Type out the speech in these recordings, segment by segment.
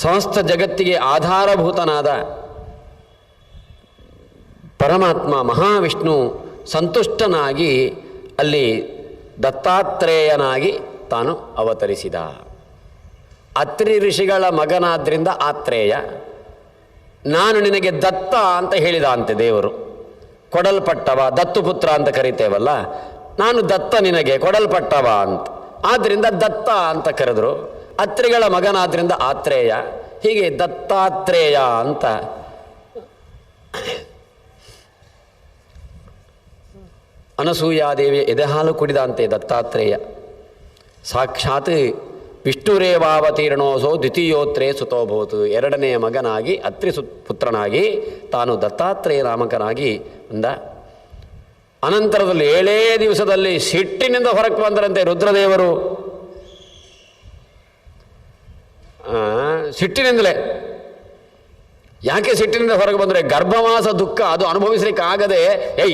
ಸಮಸ್ತ ಜಗತ್ತಿಗೆ ಆಧಾರಭೂತನಾದ ಪರಮಾತ್ಮ ಮಹಾವಿಷ್ಣು ಸಂತುಷ್ಟನಾಗಿ ಅಲ್ಲಿ ದತ್ತಾತ್ರೇಯನಾಗಿ ತಾನು ಅವತರಿಸಿದ. ಅತ್ರಿ ಋಷಿಗಳ ಮಗನಾದ್ರಿಂದ ಆತ್ರೇಯ. ನಾನು ನಿನಗೆ ದತ್ತ ಅಂತ ಹೇಳಿದ ಅಂತೆ ದೇವರು. ಕೊಡಲ್ಪಟ್ಟವ, ದತ್ತುಪುತ್ರ ಅಂತ ಕರಿತೇವಲ್ಲ, ನಾನು ದತ್ತ ನಿನಗೆ ಕೊಡಲ್ಪಟ್ಟವ ಅಂತ. ಆದ್ದರಿಂದ ದತ್ತ ಅಂತ ಕರೆದರು. ಅತ್ರಿಗಳ ಮಗನಾದ್ರಿಂದ ಆತ್ರೇಯ. ಹೀಗೆ ದತ್ತಾತ್ರೇಯ ಅಂತ ಅನಸೂಯಾದೇವಿಯ ಎದೆಹಾಲು ಕುಡಿದಂತೆ ದತ್ತಾತ್ರೇಯ. ಸಾಕ್ಷಾತ್ ವಿಷ್ಣುರೇವಾವತೀರ್ಣೋಸೋ ದ್ವಿತೀಯೋತ್ರೇ ಸುತೋಭವತು. ಎರಡನೆಯ ಮಗನಾಗಿ ಅತ್ರಿ ಪುತ್ರನಾಗಿ ತಾನು ದತ್ತಾತ್ರೇಯ ನಾಮಕನಾಗಿ ಬಂದ. ಅನಂತರದಲ್ಲಿ 7 ದಿವಸದಲ್ಲಿ ಸಿಟ್ಟಿನಿಂದ ಹೊರಕ್ಕೆ ಬಂದರಂತೆ ರುದ್ರದೇವರು. ಸಿಟ್ಟಿನಿಂದಲೇ. ಯಾಕೆ ಸಿಟ್ಟಿನಿಂದ ಹೊರಗೆ ಬಂದರೆ? ಗರ್ಭವಾಸ ದುಃಖ ಅದು ಅನುಭವಿಸ್ಲಿಕ್ಕೆ ಆಗದೆ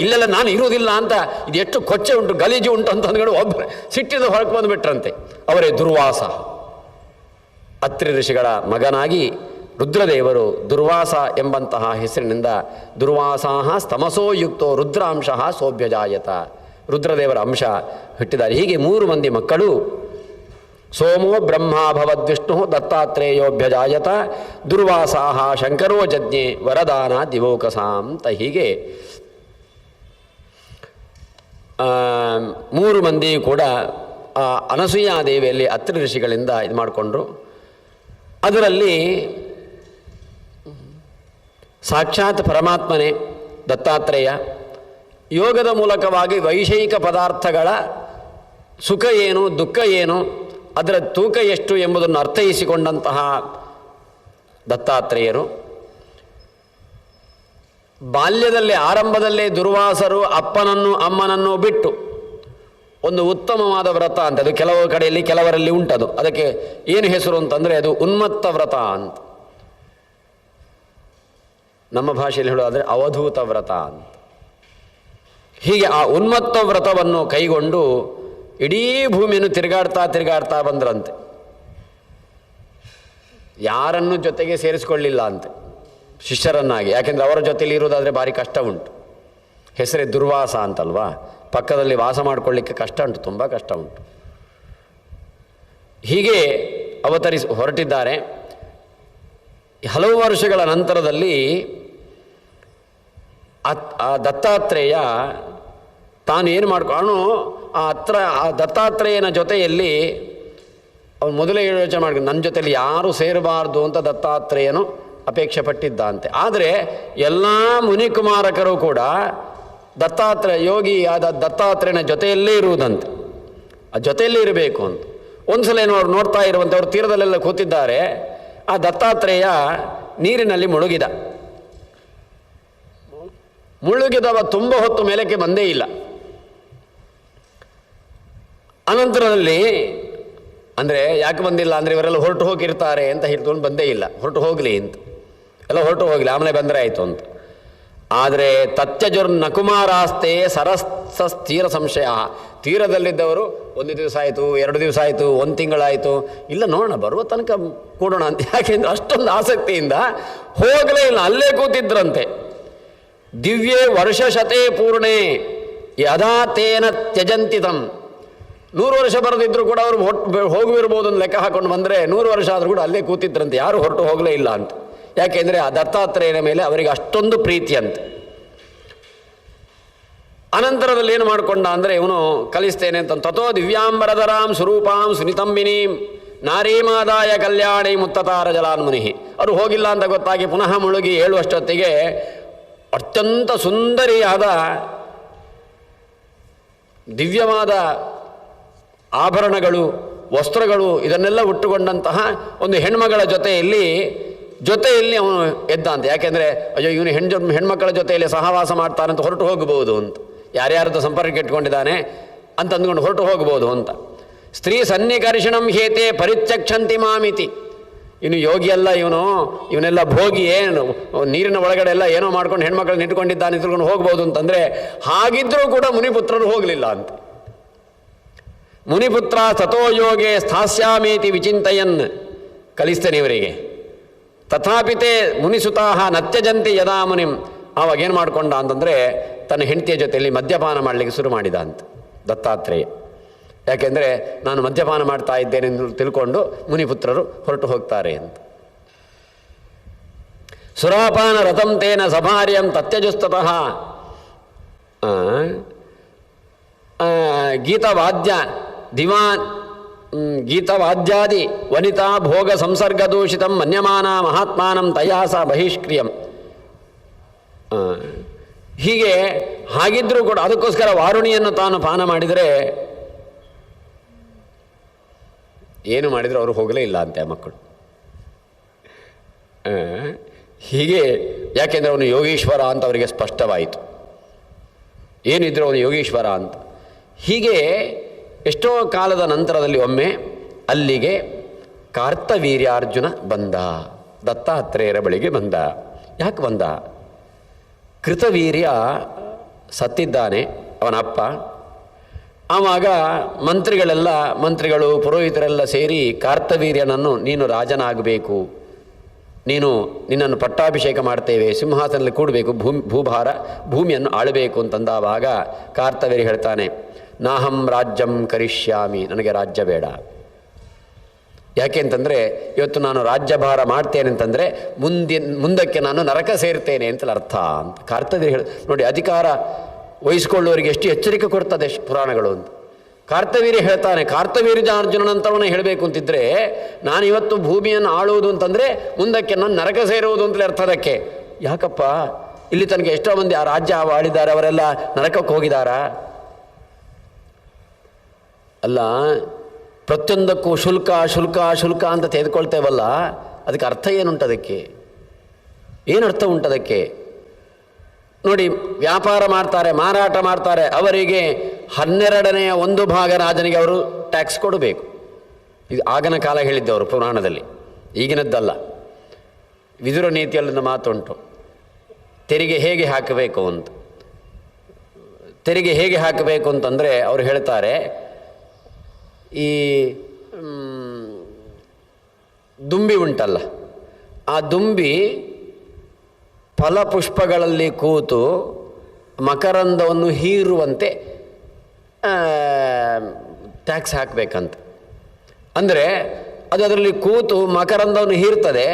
ಇಲ್ಲೆಲ್ಲ ನಾನು ಇರುವುದಿಲ್ಲ ಅಂತ, ಇದು ಎಷ್ಟು ಕೊಚ್ಚೆ ಉಂಟು, ಗಲೀಜು ಉಂಟು ಅಂತ ಅಂದ್ಕೊಂಡು ಒಬ್ಬರು ಸಿಟ್ಟಿನಿಂದ ಹೊರಗೆ ಬಂದುಬಿಟ್ರಂತೆ. ಅವರೇ ದುರ್ವಾಸ. ಅತ್ರಿ ಋಷಿಗಳ ಮಗನಾಗಿ ರುದ್ರದೇವರು ದುರ್ವಾಸ ಎಂಬಂತಹ ಹೆಸರಿನಿಂದ ದುರ್ವಾಸಾಹ ಸ್ತಮಸೋ ಯುಕ್ತೋ ರುದ್ರಾಂಶ ಸೋಭ್ಯಜಾಯತ. ರುದ್ರದೇವರ ಅಂಶ ಹುಟ್ಟಿದ್ದಾರೆ. ಹೀಗೆ 3 ಮಂದಿ ಮಕ್ಕಳು. ಸೋಮೋ ಬ್ರಹ್ಮಾಭವದ್ವಿಷ್ಣು ದತ್ತಾತ್ರೇಯೋಭ್ಯಜಾಯತ ದುರ್ವಾಸಾಹ ಶಂಕರೋ ಜಜ್ಞೆ ವರದಾನ ದಿವೋಕಸಾಂ ಅಂತ. ಹೀಗೆ 3 ಮಂದಿ ಕೂಡ ಅನಸೂಯಾದೇವಿಯಲ್ಲಿ ಅತ್ರಿ ಋಷಿಗಳಿಂದ ಇದು ಮಾಡಿಕೊಂಡ್ರು. ಅದರಲ್ಲಿ ಸಾಕ್ಷಾತ್ ಪರಮಾತ್ಮನೇ ದತ್ತಾತ್ರೇಯ ಯೋಗದ ಮೂಲಕವಾಗಿ ವೈಷಯಿಕ ಪದಾರ್ಥಗಳ ಸುಖ ಏನು, ದುಃಖ ಏನು, ಅದರ ತೂಕ ಎಷ್ಟು ಎಂಬುದನ್ನು ಅರ್ಥೈಸಿಕೊಂಡಂತಹ ದತ್ತಾತ್ರೇಯರು. ಬಾಲ್ಯದಲ್ಲಿ ಆರಂಭದಲ್ಲೇ ದುರ್ವಾಸರು ಅಪ್ಪನನ್ನು ಅಮ್ಮನನ್ನು ಬಿಟ್ಟು ಒಂದು ಉತ್ತಮವಾದ ವ್ರತ ಅಂತ, ಅದು ಕೆಲವು ಕಡೆಯಲ್ಲಿ ಕೆಲವರಲ್ಲಿ ಉಂಟದು. ಅದಕ್ಕೆ ಏನು ಹೆಸರು ಅಂತಂದರೆ ಅದು ಉನ್ಮತ್ತ ವ್ರತ ಅಂತ. ನಮ್ಮ ಭಾಷೆಯಲ್ಲಿ ಹೇಳೋದಾದರೆ ಅವಧೂತ ವ್ರತ ಅಂತ. ಹೀಗೆ ಆ ಉನ್ಮತ್ತ ವ್ರತವನ್ನು ಕೈಗೊಂಡು ಇಡೀ ಭೂಮಿಯನ್ನು ತಿರುಗಾಡ್ತಾ ಬಂದ್ರಂತೆ. ಯಾರನ್ನು ಜೊತೆಗೆ ಸೇರಿಸಿಕೊಳ್ಳಿಲ್ಲ ಅಂತೆ ಶಿಷ್ಯರನ್ನಾಗಿ. ಯಾಕೆಂದರೆ ಅವರ ಜೊತೆಯಲ್ಲಿ ಇರೋದಾದರೆ ಭಾರಿ ಕಷ್ಟ ಉಂಟು. ಹೆಸರೇ ದುರ್ವಾಸ ಅಂತಲ್ವಾ, ಪಕ್ಕದಲ್ಲಿ ವಾಸ ಮಾಡಿಕೊಳ್ಳಿಕ್ಕೆ ಕಷ್ಟ ಉಂಟು, ತುಂಬ ಕಷ್ಟ ಉಂಟು. ಹೀಗೆ ಹೊರಟಿದ್ದಾರೆ. ಹಲವು ವರ್ಷಗಳ ನಂತರದಲ್ಲಿ ಆ ದತ್ತಾತ್ರೇಯ ತಾನು ಏನು ಅವನು ಆ ದತ್ತಾತ್ರೇಯನ ಜೊತೆಯಲ್ಲಿ ಅವನು ಮೊದಲೇ ಯೋಚನೆ ಮಾಡಿ ನನ್ನ ಜೊತೆಯಲ್ಲಿ ಯಾರೂ ಸೇರಬಾರ್ದು ಅಂತ ದತ್ತಾತ್ರೇಯನು ಅಪೇಕ್ಷೆ ಪಟ್ಟಿದ್ದಂತೆ. ಆದರೆ ಎಲ್ಲ ಮುನಿಕುಮಾರಕರು ಕೂಡ ಯೋಗಿ ಆದ ದತ್ತಾತ್ರೇಯನ ಜೊತೆಯಲ್ಲೇ ಇರುವುದಂತೆ, ಆ ಜೊತೆಯಲ್ಲೇ ಇರಬೇಕು ಅಂತ. ಒಂದು ಸಲ ಏನು ಅವ್ರು ನೋಡ್ತಾ ಇರುವಂತೆ ಅವರು ತೀರದಲ್ಲೆಲ್ಲ ಕೂತಿದ್ದಾರೆ. ಆ ದತ್ತಾತ್ರೇಯ ನೀರಿನಲ್ಲಿ ಮುಳುಗಿದವ ತುಂಬ ಹೊತ್ತು ಮೇಲಕ್ಕೆ ಬಂದೇ ಇಲ್ಲ. ಅನಂತರದಲ್ಲಿ ಅಂದರೆ ಯಾಕೆ ಬಂದಿಲ್ಲ ಅಂದರೆ ಇವರೆಲ್ಲ ಹೊರಟು ಹೋಗಿರ್ತಾರೆ ಅಂತ ಹೇಳ್ಕೊಂಡು ಬಂದೇ ಇಲ್ಲ. ಹೊರಟು ಹೋಗಲಿ ಅಂತ, ಎಲ್ಲ ಹೊರಟು ಹೋಗಲಿ, ಆಮೇಲೆ ಬಂದರೆ ಆಯಿತು ಅಂತ. ಆದರೆ ತತ್ಯಜುರ್ನಕುಮಾರಾಸ್ತೆ ಸರಸ್ಥೀರ ಸಂಶಯ. ತೀರದಲ್ಲಿದ್ದವರು 1 ದಿವಸ ಆಯಿತು, 2 ದಿವಸ ಆಯಿತು, 1 ತಿಂಗಳಾಯಿತು, ಇಲ್ಲ ನೋಡೋಣ ಬರುವ ತನಕ ಕೂಡೋಣ ಅಂತ. ಯಾಕೆಂದ್ರೆ ಅಷ್ಟೊಂದು ಆಸಕ್ತಿಯಿಂದ ಹೋಗಲೇ ಇಲ್ಲ, ಅಲ್ಲೇ ಕೂತಿದ್ರಂತೆ. ದಿವ್ಯೇ ವರ್ಷಶತೇ ಪೂರ್ಣೆ ಯದಾ ತೇನ ತ್ಯಜಂತಿತಂ. 100 ವರ್ಷ ಬರೆದಿದ್ರು ಕೂಡ ಅವರು ಹೋಗಿರ್ಬೋದು ಅಂತ ಲೆಕ್ಕ ಹಾಕೊಂಡು ಬಂದರೆ 100 ವರ್ಷ ಆದರೂ ಕೂಡ ಅಲ್ಲೇ ಕೂತಿದ್ರಂತೆ, ಯಾರು ಹೊರಟು ಹೋಗಲೇ ಇಲ್ಲ ಅಂತ. ಯಾಕೆಂದರೆ ಆ ದತ್ತಾತ್ರೇಯನ ಮೇಲೆ ಅವರಿಗೆ ಅಷ್ಟೊಂದು ಪ್ರೀತಿ ಅಂತ. ಅನಂತರದಲ್ಲಿ ಏನು ಮಾಡಿಕೊಂಡ ಅಂದರೆ ಇವನು ಕಲಿಸ್ತೇನೆ ಅಂತ. ತಥೋ ದಿವ್ಯಾಂಬರಧರಾಂ ಸ್ವರೂಪಾಂ ಸುನಿತಂಬಿನೀಂ ನಾರೀಮಾದಾಯ ಕಲ್ಯಾಣಿ ಮುತ್ತತಾರ ಜಲಾನ್ಮುನಿ. ಅವರು ಹೋಗಿಲ್ಲ ಅಂತ ಗೊತ್ತಾಗಿ ಪುನಃ ಮುಳುಗಿ ಏಳುವಷ್ಟೊತ್ತಿಗೆ ಅತ್ಯಂತ ಸುಂದರಿಯಾದ ದಿವ್ಯವಾದ ಆಭರಣಗಳು, ವಸ್ತ್ರಗಳು ಇದನ್ನೆಲ್ಲ ಉಟ್ಟುಕೊಂಡಂತಹ ಒಂದು ಹೆಣ್ಮಗಳ ಜೊತೆಯಲ್ಲಿ ಅವನು ಎದ್ದ ಅಂತ. ಯಾಕೆಂದರೆ ಅಯ್ಯೋ ಇವನು ಹೆಣ್ಮಕ್ಕಳ ಜೊತೆಯಲ್ಲಿ ಸಹವಾಸ ಮಾಡ್ತಾನಂತ ಹೊರಟು ಹೋಗಬಹುದು ಅಂತ, ಯಾರ್ಯಾರದ್ದು ಸಂಪರ್ಕ ಇಟ್ಕೊಂಡಿದ್ದಾನೆ ಅಂತ ಅಂದ್ಕೊಂಡು ಹೊರಟು ಹೋಗ್ಬೋದು ಅಂತ. ಸ್ತ್ರೀ ಸನ್ನಿಕರ್ಷಣಂ ಹೇತೆ ಪರಿತ್ಯಕ್ಷಂತಿ ಮಾಮಿತಿ. ಇನ್ನು ಯೋಗಿಯಲ್ಲ ಇವನೆಲ್ಲ ಭೋಗಿ, ಏನು ನೀರಿನ ಒಳಗಡೆ ಎಲ್ಲ ಏನೋ ಮಾಡ್ಕೊಂಡು ಹೆಣ್ಮಕ್ಳನ್ನ ಇಟ್ಕೊಂಡಿದ್ದಾನೆ ತಿಳ್ಕೊಂಡು ಹೋಗ್ಬೋದು ಅಂತಂದರೆ, ಹಾಗಿದ್ರೂ ಕೂಡ ಮುನಿಪುತ್ರರು ಹೋಗಲಿಲ್ಲ ಅಂತ. ಮುನಿಪುತ್ರ ತಥೋ ಯೋಗೆ ಸ್ಥಾಸ್ಯಾಮೇತಿ ವಿಚಿಂತಯನ್. ಕಲಿಸ್ತೇನೆ ಇವರಿಗೆ ತಥಾಪಿತೇ ಮುನಿಸುತಾಹ ನತ್ಯಜಂತಿ ಯದಾ ಮುನಿಂ. ಆವಾಗ ಏನು ಮಾಡಿಕೊಂಡ ಅಂತಂದರೆ ತನ್ನ ಹೆಂಡತಿಯ ಜೊತೆಯಲ್ಲಿ ಮದ್ಯಪಾನ ಮಾಡಲಿಕ್ಕೆ ಶುರು ಮಾಡಿದ ಅಂತ ದತ್ತಾತ್ರೇಯ. ಯಾಕೆಂದರೆ ನಾನು ಮದ್ಯಪಾನ ಮಾಡ್ತಾ ಇದ್ದೇನೆ ಎಂದು ತಿಳ್ಕೊಂಡು ಮುನಿಪುತ್ರರು ಹೊರಟು ಹೋಗ್ತಾರೆ ಅಂತ. ಸುರಾಪಾನ ರಥಂ ತೇನ ಸಭಾರ್ಯಂ ತತ್ಯಜುಸ್ತತಃ ಗೀತವಾದ್ಯ ದಿವಾನ್ ಗೀತವಾದ್ಯಾದಿ ವನಿತಾ ಭೋಗ ಸಂಸರ್ಗದೂಷಿತಂ ಮನ್ಯಮಾನ ಮಹಾತ್ಮಾನಂ ತಯಾಸ ಬಹಿಷ್ಕ್ರಿಯಂ. ಹೀಗೆ ಹಾಗಿದ್ರೂ ಕೂಡ ಅದಕ್ಕೋಸ್ಕರ ವಾರುಣಿಯನ್ನು ತಾನು ಪಾನ ಮಾಡಿದರೆ ಏನು ಮಾಡಿದರೂ ಅವರು ಹೋಗಲೇ ಇಲ್ಲ ಅಂತೆ ಆ ಮಕ್ಕಳು. ಹೀಗೆ ಯಾಕೆಂದರೆ ಅವನು ಯೋಗೀಶ್ವರ ಅಂತ ಅವರಿಗೆ ಸ್ಪಷ್ಟವಾಯಿತು. ಏನಿದ್ರು ಅವನು ಯೋಗೀಶ್ವರ ಅಂತ. ಹೀಗೆ ಎಷ್ಟೋ ಕಾಲದ ನಂತರದಲ್ಲಿ ಒಮ್ಮೆ ಅಲ್ಲಿಗೆ ಕಾರ್ತವೀರ್ಯಾರ್ಜುನ ಬಂದ, ದತ್ತಾತ್ರೇಯರ ಬಳಿಗೆ ಬಂದ. ಯಾಕೆ ಬಂದ? ಕೃತವೀರ್ಯ ಸತ್ತಿದ್ದಾನೆ, ಅವನ ಅಪ್ಪ. ಆವಾಗ ಮಂತ್ರಿಗಳು ಪುರೋಹಿತರೆಲ್ಲ ಸೇರಿ ಕಾರ್ತವೀರ್ಯನನ್ನು ನೀನು ರಾಜನಾಗಬೇಕು, ನಿನ್ನನ್ನು ಪಟ್ಟಾಭಿಷೇಕ ಮಾಡ್ತೇವೆ, ಸಿಂಹಾಸನದಲ್ಲಿ ಕೂಡಬೇಕು, ಭೂಮಿಯನ್ನು ಆಳಬೇಕು ಅಂತಂದಾವಾಗ ಕಾರ್ತವೀರ್ಯ ಹೇಳ್ತಾನೆ, ನಾಹಂ ರಾಜ್ಯಂ ಕರಿಷ್ಯಾಮಿ, ನನಗೆ ರಾಜ್ಯ ಬೇಡ. ಯಾಕೆ ಅಂತಂದರೆ ಇವತ್ತು ನಾನು ರಾಜ್ಯಭಾರ ಮಾಡ್ತೇನೆ ಅಂತಂದರೆ ಮುಂದಕ್ಕೆ ನಾನು ನರಕ ಸೇರ್ತೇನೆ ಅಂತಲೇ ಅರ್ಥ ಅಂತ ಕಾರ್ತವೀರ್ಯ ನೋಡಿ, ಅಧಿಕಾರ ವಹಿಸ್ಕೊಳ್ಳೋರಿಗೆ ಎಷ್ಟು ಎಚ್ಚರಿಕೆ ಕೊಡ್ತದೆ ಪುರಾಣಗಳು ಅಂತ. ಕಾರ್ತವೀರ್ಯ ಹೇಳ್ತಾನೆ, ಕಾರ್ತವೀರ್ಯಾರ್ಜುನನಂತವನೇ ಹೇಳಬೇಕು ಅಂತಿದ್ರೆ ನಾನು ಇವತ್ತು ಭೂಮಿಯನ್ನು ಆಳುವುದು ಅಂತಂದರೆ ಮುಂದಕ್ಕೆ ನಾನು ನರಕ ಸೇರುವುದು ಅಂತಲೇ ಅರ್ಥ. ಅದಕ್ಕೆ ಯಾಕಪ್ಪ ಇಲ್ಲಿ ತನಕ ಎಷ್ಟೋ ಮಂದಿ ಆ ರಾಜ್ಯ ಆಳಿದ್ದಾರೆ, ಅವರೆಲ್ಲ ನರಕಕ್ಕೆ ಹೋಗಿದ್ದಾರಾ? ಅಲ್ಲ, ಪ್ರತಿಯೊಂದಕ್ಕೂ ಶುಲ್ಕ ಶುಲ್ಕ ಶುಲ್ಕ ಅಂತ ತೆಗೆದುಕೊಳ್ತೇವಲ್ಲ, ಅದಕ್ಕೆ ಅರ್ಥ ಏನುಂಟು? ಅದಕ್ಕೆ ಏನು ಅರ್ಥ ಉಂಟದಕ್ಕೆ? ನೋಡಿ, ವ್ಯಾಪಾರ ಮಾಡ್ತಾರೆ, ಮಾರಾಟ ಮಾಡ್ತಾರೆ, ಅವರಿಗೆ 12ನೇ 1 ಭಾಗ ರಾಜನಿಗೆ ಅವರು ಟ್ಯಾಕ್ಸ್ ಕೊಡಬೇಕು. ಇದು ಆಗಿನ ಕಾಲ ಹೇಳಿದ್ದವರು ಪುರಾಣದಲ್ಲಿ, ಈಗಿನದ್ದಲ್ಲ. ವಿದುರ ನೀತಿಯಲ್ಲೊಂದು ಮಾತುಂಟು, ತೆರಿಗೆ ಹೇಗೆ ಹಾಕಬೇಕು ಅಂತ. ತೆರಿಗೆ ಹೇಗೆ ಹಾಕಬೇಕು ಅಂತಂದರೆ ಅವರು ಹೇಳ್ತಾರೆ, ಈ ದುಂಬಿ ಉಂಟಲ್ಲ, ಆ ದುಂಬಿ ಫಲಪುಷ್ಪಗಳಲ್ಲಿ ಕೂತು ಮಕರಂದವನ್ನು ಹೀರುವಂತೆ ಟ್ಯಾಕ್ಸ್ ಹಾಕಬೇಕಂತ. ಅಂದರೆ ಅದು ಅದರಲ್ಲಿ ಕೂತು ಮಕರಂದವನ್ನು ಹೀರ್ತದೆ,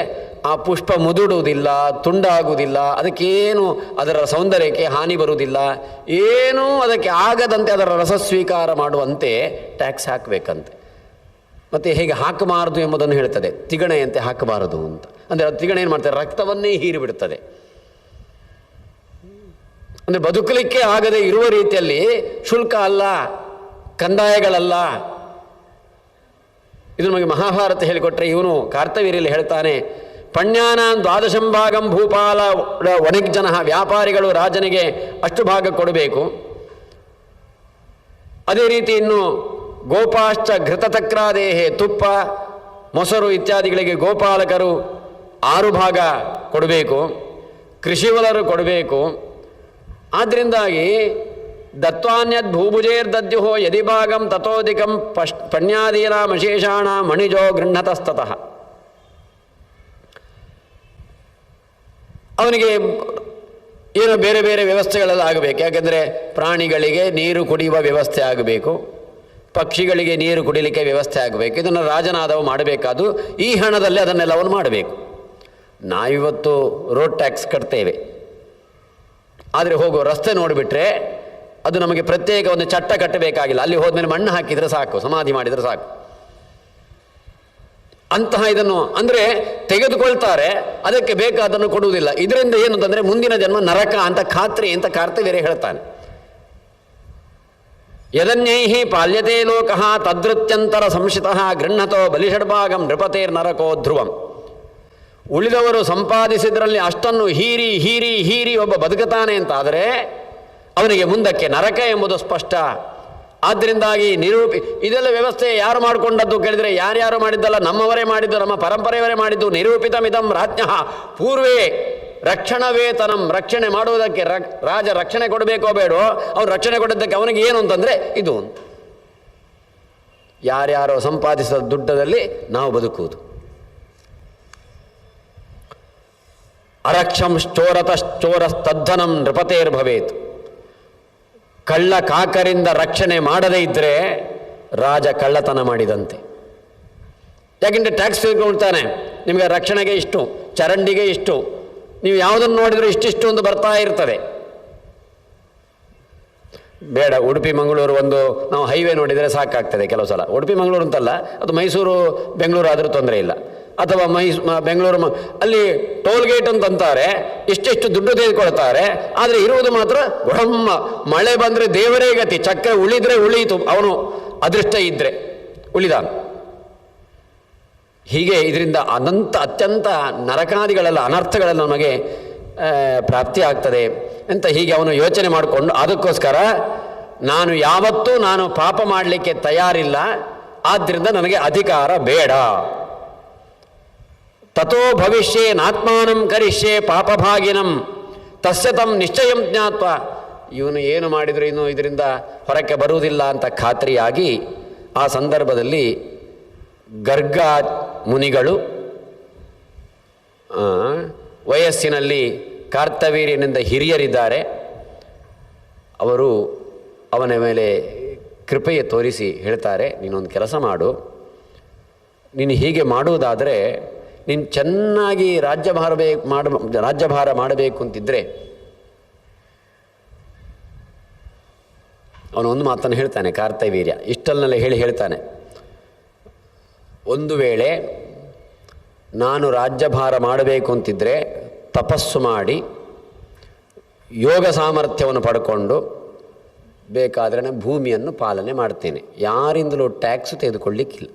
ಆ ಪುಷ್ಪ ಮುದುಡುವುದಿಲ್ಲ, ತುಂಡಾಗುವುದಿಲ್ಲ, ಅದಕ್ಕೇನು ಅದರ ಸೌಂದರ್ಯಕ್ಕೆ ಹಾನಿ ಬರುವುದಿಲ್ಲ, ಏನೂ ಅದಕ್ಕೆ ಆಗದಂತೆ ಅದರ ರಸ ಸ್ವೀಕಾರ ಮಾಡುವಂತೆ ಟ್ಯಾಕ್ಸ್ ಹಾಕಬೇಕಂತೆ. ಮತ್ತು ಹೇಗೆ ಹಾಕಬಾರದು ಎಂಬುದನ್ನು ಹೇಳ್ತದೆ, ತಿಗಣೆಯಂತೆ ಹಾಕಬಾರದು ಅಂತ. ಅಂದರೆ ಅದು ತಿಗಣೆ ಏನು ಮಾಡ್ತಾರೆ, ರಕ್ತವನ್ನೇ ಹೀರಿಬಿಡ್ತದೆ. ಅಂದರೆ ಬದುಕಲಿಕ್ಕೆ ಆಗದೆ ಇರುವ ರೀತಿಯಲ್ಲಿ ಶುಲ್ಕ ಅಲ್ಲ, ಕಂದಾಯಗಳಲ್ಲ. ಇದು ನಮಗೆ ಮಹಾಭಾರತ ಹೇಳಿಕೊಟ್ರೆ, ಇವನು ಕಾರ್ತವೀರ್ಯಲ್ಲಿ ಹೇಳ್ತಾನೆ, ಪಣ್ಯಾನಾನ್ 12 ಭಾಗಂ ಭೂಪಾಲ ವಣಿಗ್ಜನ, ವ್ಯಾಪಾರಿಗಳು ರಾಜನಿಗೆ ಅಷ್ಟು ಭಾಗ ಕೊಡಬೇಕು. ಅದೇ ರೀತಿ ಇನ್ನು ಗೋಪಾಶ್ಚ ಘೃತತಕ್ರಾದೇಹೆ, ತುಪ್ಪ ಮೊಸರು ಇತ್ಯಾದಿಗಳಿಗೆ ಗೋಪಾಲಕರು 6 ಭಾಗ ಕೊಡಬೇಕು, ಕೃಷಿವಲರು ಕೊಡಬೇಕು. ಆದ್ದರಿಂದಾಗಿ ದತ್ವಾನ್ಯದ್ ಭೂಭುಜೇರ್ದದ್ಯುಹೋ ಯದಿ ಭಾಗಂ ತಥೋಧಿಕಂ ಪಣ್ಯಾದೀನಾಮಶೇಷಾಣ ಮಣಿಜೋ ಗೃಹತಸ್ತತಃ. ಅವನಿಗೆ ಏನೋ ಬೇರೆ ಬೇರೆ ವ್ಯವಸ್ಥೆಗಳೆಲ್ಲ ಆಗಬೇಕು. ಯಾಕೆಂದರೆ ಪ್ರಾಣಿಗಳಿಗೆ ನೀರು ಕುಡಿಯುವ ವ್ಯವಸ್ಥೆ ಆಗಬೇಕು, ಪಕ್ಷಿಗಳಿಗೆ ನೀರು ಕುಡಿಲಿಕ್ಕೆ ವ್ಯವಸ್ಥೆ ಆಗಬೇಕು. ಇದನ್ನು ರಾಜನಾದವ ಮಾಡಬೇಕಾದು. ಈ ಹಣದಲ್ಲಿ ಅದನ್ನೆಲ್ಲವನ್ನು ಮಾಡಬೇಕು. ನಾವಿವತ್ತು ರೋಡ್ ಟ್ಯಾಕ್ಸ್ ಕಟ್ತೇವೆ, ಆದರೆ ಹೋಗೋ ರಸ್ತೆ ನೋಡಿಬಿಟ್ರೆ ಅದು ನಮಗೆ ಪ್ರತ್ಯೇಕ ಒಂದು ಚಟ್ಟ ಕಟ್ಟಬೇಕಾಗಿಲ್ಲ. ಅಲ್ಲಿ ಹೋದ್ಮೇಲೆ ಮಣ್ಣು ಹಾಕಿದರೆ ಸಾಕು, ಸಮಾಧಿ ಮಾಡಿದರೆ ಸಾಕು. ಅಂತಹ ಇದನ್ನು ಅಂದರೆ ತೆಗೆದುಕೊಳ್ತಾರೆ, ಅದಕ್ಕೆ ಬೇಕಾದನ್ನು ಕೊಡುವುದಿಲ್ಲ. ಇದರಿಂದ ಏನು ಅಂತಂದರೆ ಮುಂದಿನ ಜನ್ಮ ನರಕ ಅಂತ ಖಾತ್ರಿ ಅಂತ ಕಾರ್ತವೀರ್ಯ ಹೇಳ್ತಾನೆ. ಯದನ್ಯೈಹಿ ಪಾಲ್ಯತೆ ಲೋಕಃ ತದೃತ್ಯಂತರ ಸಂಶಿತಃ ಗೃಹತೋ ಬಲಿಷಡ್ಭಾಗಂ ನೃಪತೇರ್ ನರಕೋ ಧ್ರುವಂ. ಉಳಿದವರು ಸಂಪಾದಿಸಿದ್ರಲ್ಲಿ ಅಷ್ಟನ್ನು ಹೀರಿ ಹೀರಿ ಹೀರಿ ಒಬ್ಬ ಬದುಕುತ್ತಾನೆ ಅಂತಾದರೆ ಅವನಿಗೆ ಮುಂದಕ್ಕೆ ನರಕ ಎಂಬುದು ಸ್ಪಷ್ಟ. ಆದ್ದರಿಂದಾಗಿ ಇದೆಲ್ಲ ವ್ಯವಸ್ಥೆ ಯಾರು ಮಾಡಿಕೊಂಡದ್ದು ಕೇಳಿದರೆ, ಯಾರ್ಯಾರು ಮಾಡಿದ್ದಲ್ಲ, ನಮ್ಮವರೇ ಮಾಡಿದ್ದು, ನಮ್ಮ ಪರಂಪರೆಯವರೇ ಮಾಡಿದ್ದು. ನಿರೂಪಿತಮಿದಂ ರಾಜ್ಞಃ ಪೂರ್ವೇ ರಕ್ಷಣವೇತನಂ. ರಕ್ಷಣೆ ಮಾಡುವುದಕ್ಕೆ ರಾಜ ರಕ್ಷಣೆ ಕೊಡಬೇಕೋ ಬೇಡೋ, ಅವ್ರು ರಕ್ಷಣೆ ಕೊಡೋದಕ್ಕೆ ಅವನಿಗೆ ಏನು ಅಂತಂದರೆ ಇದು, ಯಾರ್ಯಾರೋ ಸಂಪಾದಿಸಿದ ದುಡ್ಡದಲ್ಲಿ ನಾವು ಬದುಕುವುದು. ಅರಕ್ಷಂಶ್ಚೋರತಶ್ಚೋರಸ್ತದ್ಧನಂ ನೃಪತೇರ್ಭವೇತ್. ಕಳ್ಳ ಕಾಕರಿಂದ ರಕ್ಷಣೆ ಮಾಡದೇ ಇದ್ದರೆ ರಾಜ ಕಳ್ಳತನ ಮಾಡಿದಂತೆ. ಯಾಕೆಂದರೆ ಟ್ಯಾಕ್ಸ್ ತೆಗೆದುಕೊಳ್ತಾನೆ, ನಿಮಗೆ ರಕ್ಷಣೆಗೆ ಇಷ್ಟು, ಚರಂಡಿಗೆ ಇಷ್ಟು, ನೀವು ಯಾವುದನ್ನು ನೋಡಿದರೂ ಇಷ್ಟಿಷ್ಟು ಒಂದು ಬರ್ತಾ ಇರ್ತದೆ. ಬೇಡ, ಉಡುಪಿ ಮಂಗಳೂರು ಒಂದು ನಾವು ಹೈವೇ ನೋಡಿದರೆ ಸಾಕಾಗ್ತದೆ ಕೆಲವು ಸಲ. ಉಡುಪಿ ಮಂಗಳೂರು ಅಂತಲ್ಲ, ಅದು ಮೈಸೂರು ಬೆಂಗಳೂರು ಆದರೂ ತೊಂದರೆ ಇಲ್ಲ. ಅಥವಾ ಬೆಂಗಳೂರು ಅಲ್ಲಿ ಟೋಲ್ ಗೇಟ್ ಅಂತಂತಾರೆ, ಇಷ್ಟೆಷ್ಟು ದುಡ್ಡು ತೆಗೆದುಕೊಳ್ತಾರೆ. ಆದರೆ ಇರುವುದು ಮಾತ್ರ ಬ್ರಹ್ಮ, ಮಳೆ ಬಂದರೆ ದೇವರೇ ಗತಿ, ಚಕ್ರ ಉಳಿದ್ರೆ ಉಳಿಯಿತು, ಅವನು ಅದೃಷ್ಟ ಇದ್ದರೆ ಉಳಿದಾನು. ಹೀಗೆ ಇದರಿಂದ ಅತ್ಯಂತ ನರಕಾದಿಗಳೆಲ್ಲ ಅನರ್ಥಗಳೆಲ್ಲ ನಮಗೆ ಪ್ರಾಪ್ತಿ ಆಗ್ತದೆ ಅಂತ ಹೀಗೆ ಅವನು ಯೋಚನೆ ಮಾಡಿಕೊಂಡು, ಅದಕ್ಕೋಸ್ಕರ ನಾನು ಪಾಪ ಮಾಡಲಿಕ್ಕೆ ತಯಾರಿಲ್ಲ, ಆದ್ದರಿಂದ ನನಗೆ ಅಧಿಕಾರ ಬೇಡ. ತಥೋ ಭವಿಷ್ಯೇನಾತ್ಮಾನಂ ಕರಿಷ್ಯೆ ಪಾಪಭಾಗಿನಂ ತಸ್ಯ ತಂ ನಿಶ್ಚಯಂ ಜ್ಞಾತ್ವ. ಇವನು ಏನು ಮಾಡಿದರೂ ಇನ್ನು ಇದರಿಂದ ಹೊರಕ್ಕೆ ಬರುವುದಿಲ್ಲ ಅಂತ ಖಾತ್ರಿಯಾಗಿ ಆ ಸಂದರ್ಭದಲ್ಲಿ ಗರ್ಗ ಮುನಿಗಳು ವಯಸ್ಸಿನಲ್ಲಿ ಕಾರ್ತವೀರ್ಯನಿಂದ ಹಿರಿಯರಿದ್ದಾರೆ. ಅವರು ಅವನ ಮೇಲೆ ಕೃಪೆಯ ತೋರಿಸಿ ಹೇಳ್ತಾರೆ, ನೀನೊಂದು ಕೆಲಸ ಮಾಡು, ನೀನು ಹೀಗೆ ಮಾಡುವುದಾದರೆ ನೀನು ಚೆನ್ನಾಗಿ ರಾಜ್ಯಭಾರ ಮಾಡಬೇಕು ಅಂತಿದ್ದರೆ. ಅವನು ಒಂದು ಮಾತನ್ನು ಹೇಳ್ತಾನೆ ಕಾರ್ತವೀರ್ಯ, ಇಷ್ಟಲ್ನೆಲ್ಲ ಹೇಳ್ತಾನೆ, ಒಂದು ವೇಳೆ ನಾನು ರಾಜ್ಯಭಾರ ಮಾಡಬೇಕು ಅಂತಿದ್ದರೆ ತಪಸ್ಸು ಮಾಡಿ ಯೋಗ ಸಾಮರ್ಥ್ಯವನ್ನು ಪಡ್ಕೊಂಡು ಬೇಕಾದರೆ ನಾನು ಭೂಮಿಯನ್ನು ಪಾಲನೆ ಮಾಡ್ತೇನೆ, ಯಾರಿಂದಲೂ ಟ್ಯಾಕ್ಸು ತೆಗೆದುಕೊಳ್ಳಿಕ್ಕಿಲ್ಲ.